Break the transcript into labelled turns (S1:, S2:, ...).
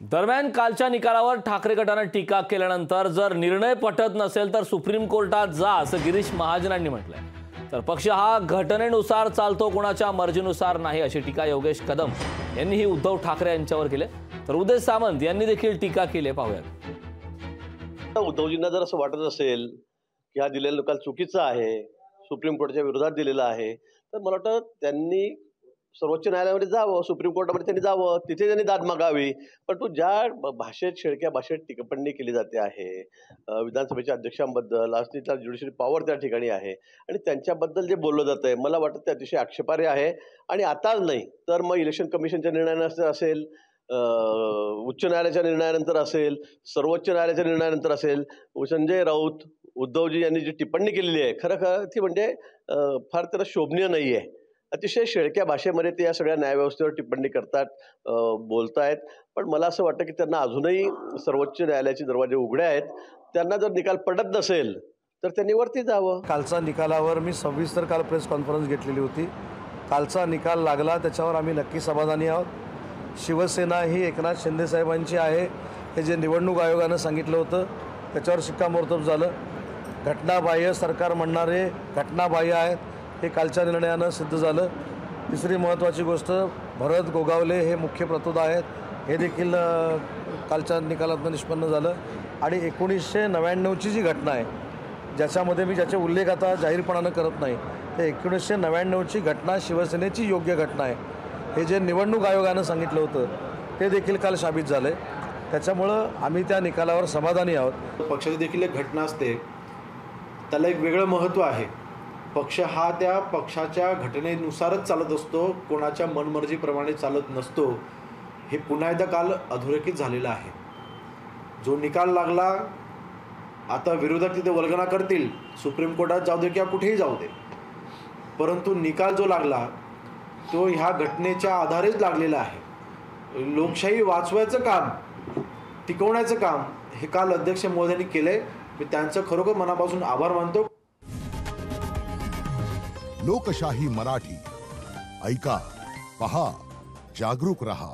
S1: दरम्यान कालच्या निकालावर ठाकरे गटाने टीका केल्यानंतर जर निर्णय पटत नसेल तर सुप्रीम कोर्टात जा असं गिरीश महाजनांनी म्हटलंय। तर पक्ष हा घटनेनुसार चालतो, कोणाच्या मर्जीनुसार नाही अशी टीका योगेश कदम यांनीही उद्धव ठाकरे यांच्यावर केली। तर उदय सामंत यांनी देखील टीका केली, पाहूयात।
S2: उद्धवजींना जर असं वाटत असेल की हा दिलेला निकाल चुकीचा आहे, सुप्रीम कोर्टाच्या विरोधात दिलेला आहे, तर मला वाटतं त्यांनी सर्वोच्च न्यायालयामध्ये जावं, सुप्रीम कोर्टामध्ये त्यांनी जावं, तिथे त्यांनी दाद मागावी। पण तो ज्या भाषेत, शेळक्या भाषेत टिप्पणी केली जाते आहे विधानसभेच्या अध्यक्षांबद्दल, आज तिथला ज्युडिशरी पॉवर त्या ठिकाणी आहे आणि त्यांच्याबद्दल जे बोललं जात आहे, मला वाटतं ते अतिशय आक्षेपार्ह आहे। आणि आताच नाही तर मग इलेक्शन कमिशनच्या निर्णयानंतर असेल, उच्च न्यायालयाच्या निर्णयानंतर असेल, सर्वोच्च न्यायालयाच्या निर्णयानंतर असेल, संजय राऊत उद्धवजी यांनी जी टिप्पणी केलेली आहे, खरं ती म्हणजे फार त्याला शोभनीय नाही आहे। अतिशय शेळक्या भाषेमध्ये ते या सगळ्या न्यायव्यवस्थेवर टिप्पणी करतात, बोलतायत। पण मला असं वाटतं की त्यांना अजूनही सर्वोच्च न्यायालयाचे दरवाजे उघडे आहेत। त्यांना जर निकाल पटत नसेल तर त्यांनी वरती जावं।
S3: कालचा निकालावर मी सविस्तर काल प्रेस कॉन्फरन्स घेतलेली होती। कालचा निकाल लागला त्याच्यावर आम्ही नक्की समाधानी आहोत। शिवसेना ही एकनाथ शिंदे साहेबांची आहे हे जे निवडणूक आयोगानं सांगितलं होतं त्याच्यावर शिक्कामोर्तब झालं। घटनाबाह्य सरकार म्हणणारे घटनाबाह्य आहेत हे कालच्या निर्णयानं सिद्ध झालं। तिसरी महत्त्वाची गोष्ट, भरत गोगावले हे मुख्य प्रतोद आहेत हे देखील कालच्या निकालातून निष्पन्न झालं। आणि 1999ची जी घटना आहे ज्याच्यामध्ये मी ज्याचे उल्लेख आता जाहीरपणानं करत नाही, ते 1999ची घटना शिवसेनेची योग्य घटना आहे हे जे निवडणूक आयोगानं सांगितलं होतं ते देखील काल साबित झालं आहे। त्याच्यामुळं आम्ही त्या निकालावर समाधानी आहोत।
S4: पक्षाची देखील एक घटना असते, त्याला एक वेगळं महत्त्व आहे। पक्ष हा त्या पक्षाच्या घटनेनुसारच चालत असतो, कोणाच्या मनमर्जीप्रमाणे चालत नसतो। हे पुन्हा एकदा काल अधोरेखित झालेलं आहे। जो निकाल लागला, आता विरोधक तिथे वल्गना करतील, सुप्रीम कोर्टात जाऊ दे किंवा कुठेही जाऊ दे, परंतु निकाल जो लागला तो ह्या घटनेच्या आधारेच लागलेला आहे। लोकशाही वाचवायचं काम, टिकवण्याचं काम हे काल अध्यक्ष महोदयांनी केलंय। मी त्यांचं खरोखर मनापासून आभार मानतो।
S5: लोकशाही मराठी ऐका, पहा, जागरूक रहा।